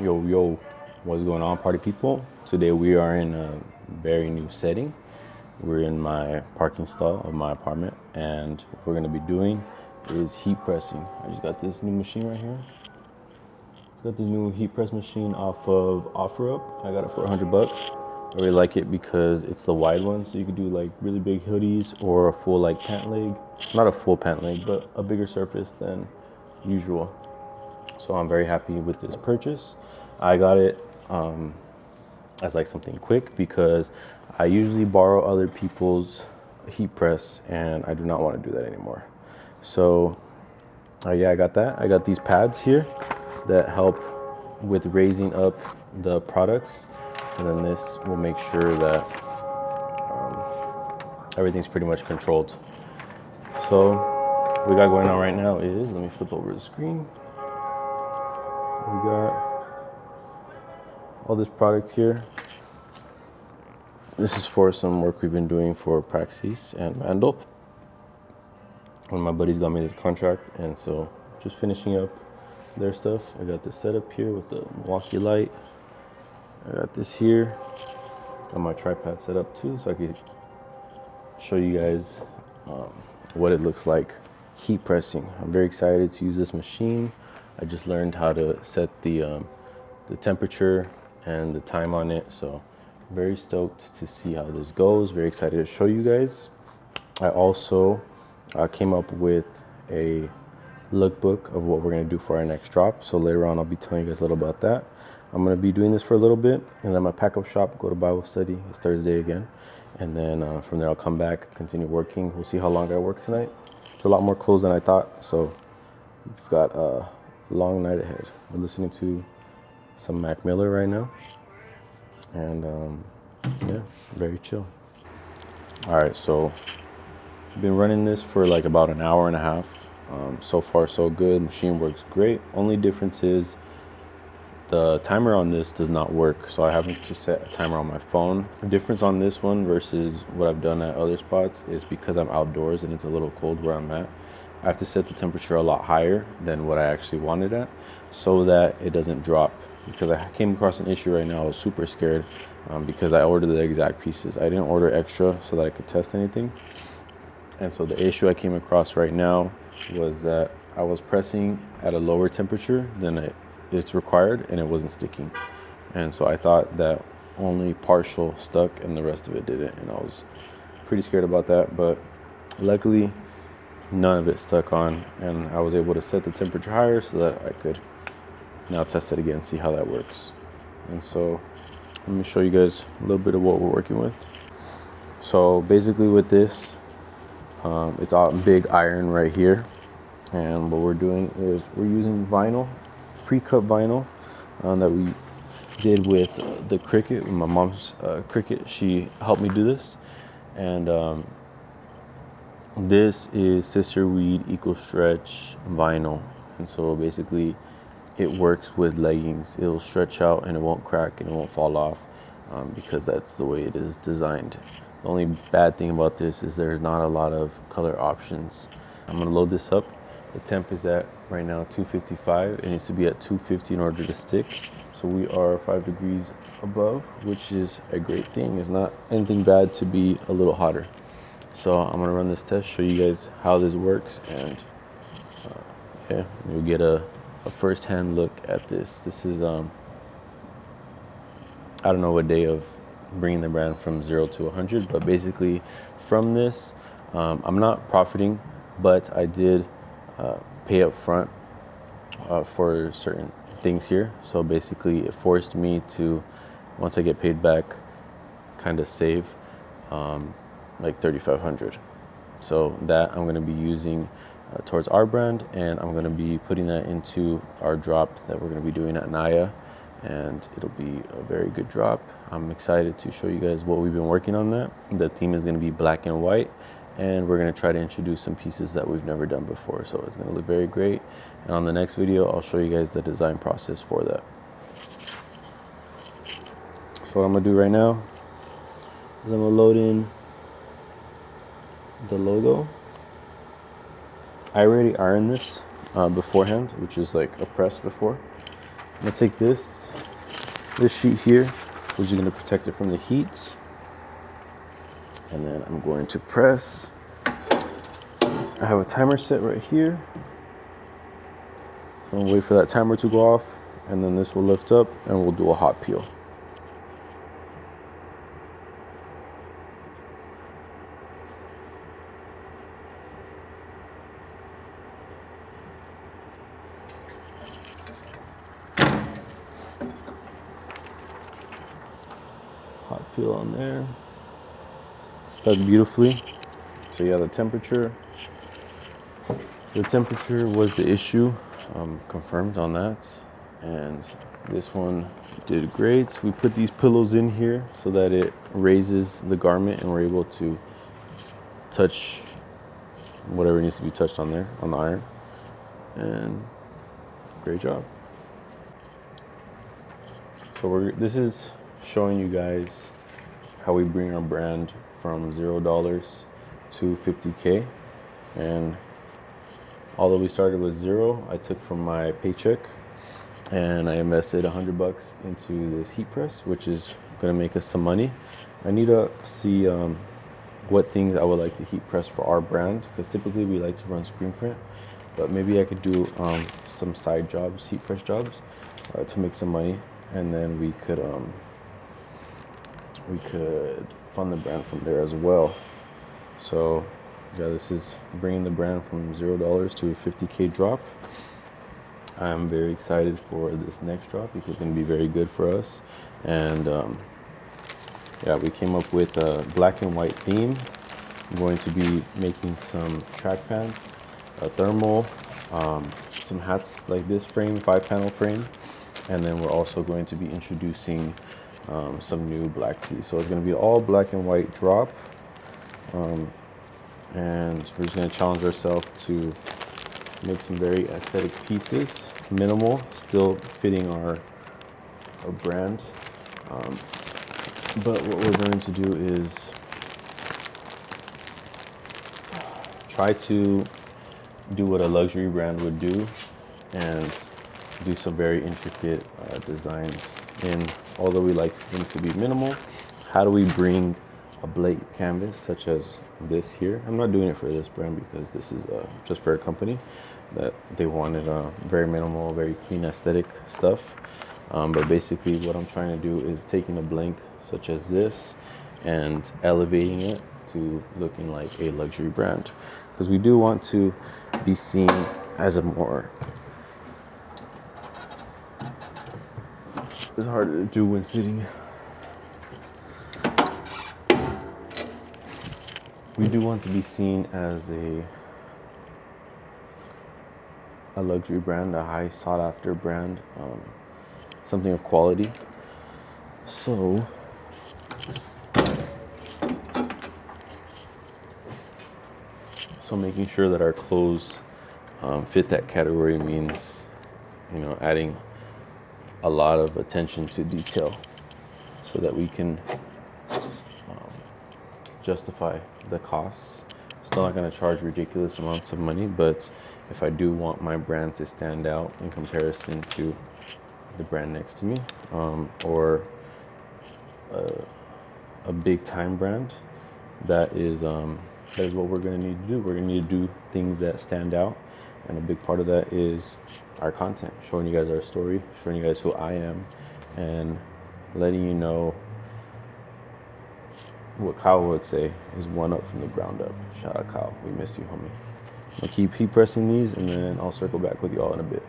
Yo, what's going on, party people? Today we are in a very new setting. We're in my parking stall of my apartment, and what we're gonna be doing is heat pressing. I just got this new machine right here. Got the new heat press machine off of OfferUp. I got it for $100. I really like it because it's the wide one, so you could do like really big hoodies or a full like pant leg. Not a full pant leg, but a bigger surface than usual. So I'm very happy with this purchase. I got it as like something quick because I usually borrow other people's heat press and I do not want to do that anymore. So yeah, I got that. I got these pads here that help with raising up the products, and then this will make sure that everything's pretty much controlled. So what we got going on right now is, let me flip over the screen. We got all this product here. This is for some work we've been doing for Praxis and Vandal. One of my buddies got me this contract, and so just finishing up their stuff. I got this set up here with the Milwaukee light. I got this here. Got my tripod set up too, so I could show you guys what it looks like heat pressing. I'm very excited to use this machine. I just learned how to set the temperature and the time on it, so very stoked to see how this goes. Very excited to show you guys. I also came up with a lookbook of what we're going to do for our next drop, so later on I'll be telling you guys a little about that. I'm going to be doing this for a little bit, and then my pack up shop, go to Bible study. It's Thursday again, and then from there I'll come back, continue working. We'll see how long I work tonight. It's a lot more clothes than I thought, so we've got a long night ahead. We're listening to some Mac Miller right now, and yeah, very chill. All right, so I've been running this for like about an hour and a half. So far so good. Machine works great. Only difference is the timer on this does not work, so I haven't just set a timer on my phone. The difference on this one versus what I've done at other spots is because I'm outdoors and it's a little cold where I'm at, I have to set the temperature a lot higher than what I actually wanted at so that it doesn't drop. Because I came across an issue right now, I was super scared because I ordered the exact pieces. I didn't order extra so that I could test anything. And so the issue I came across right now was that I was pressing at a lower temperature than it's required, and it wasn't sticking. And so I thought that only partial stuck and the rest of it didn't, and I was pretty scared about that. But luckily none of it stuck on, and I was able to set the temperature higher so that I could now test it again, see how that works. And so let me show you guys a little bit of what we're working with. So basically with this, it's all big iron right here, and what we're doing is we're using vinyl, pre-cut vinyl that we did with the Cricut. My mom's Cricut, she helped me do this, and this is Sister Weed Eco Stretch vinyl, and so basically it works with leggings. It'll stretch out and it won't crack and it won't fall off because that's the way it is designed. The only bad thing about this is there's not a lot of color options. I'm gonna load this up. The temp is at right now 255. It needs to be at 250 in order to stick. So we are 5 degrees above, which is a great thing. It's not anything bad to be a little hotter. So I'm gonna run this test, show you guys how this works, and yeah, you'll get a first-hand look at this. This is I don't know what day of bringing the brand from 0 to 100, but basically from this, I'm not profiting, but I did pay up front for certain things here. So basically it forced me to, once I get paid back, kind of save like $3,500. So that I'm going to be using towards our brand, and I'm going to be putting that into our drop that we're going to be doing at Naya, and it'll be a very good drop. I'm excited to show you guys what we've been working on. That the theme is going to be black and white, and we're going to try to introduce some pieces that we've never done before, so it's going to look very great. And on the next video I'll show you guys the design process for that. So what I'm going to do right now is I'm going to load in the logo. I already ironed this beforehand, which is like a press before. I'm gonna take this this sheet here, which is going to protect it from the heat. And then I'm going to press. I have a timer set right here. I'm going to wait for that timer to go off, and then this will lift up and we'll do a hot peel. Hot peel on there. Stuck beautifully. So yeah, the temperature was the issue. Confirmed on that. And this one did great. We put these pillows in here so that it raises the garment and we're able to touch whatever needs to be touched on there, on the iron. And great job. So this is showing you guys how we bring our brand from $0 to 50K. And although we started with 0, I took from my paycheck and I invested $100 into this heat press, which is gonna make us some money. I need to see what things I would like to heat press for our brand, because typically we like to run screen print, but maybe I could do some side jobs, heat press jobs, to make some money, and then we could fund the brand from there as well. So yeah, this is bringing the brand from $0 to a 50K drop. I'm very excited for this next drop because it's going to be very good for us. And yeah, we came up with a black and white theme. I'm going to be making some track pants, a thermal, some hats like this frame, 5-panel frame. And then we're also going to be introducing some new black tees. So it's going to be all black and white drop. And we're just going to challenge ourselves to make some very aesthetic pieces, minimal, still fitting our brand. But what we're going to do is try to do what a luxury brand would do and do some very intricate designs. And although we like things to be minimal, how do we bring a blank canvas such as this here? I'm not doing it for this brand because this is just for a company that they wanted very minimal, very clean aesthetic stuff. But basically what I'm trying to do is taking a blank such as this and elevating it to looking like a luxury brand, because we do want to be seen as a more, it's harder to do when sitting. We do want to be seen as a luxury brand, a high sought after brand, something of quality. So making sure that our clothes fit that category means, adding a lot of attention to detail so that we can justify the costs. Still not going to charge ridiculous amounts of money, but if I do want my brand to stand out in comparison to the brand next to me, or a big time brand, that is what we're going to need to do. We're going to need to do things that stand out, and a big part of that is our content, showing you guys our story, showing you guys who I am, and letting you know what Kyle would say is one up from the ground up. Shout out Kyle, we missed you, homie. I'm gonna keep heat pressing these, and then I'll circle back with you all in a bit.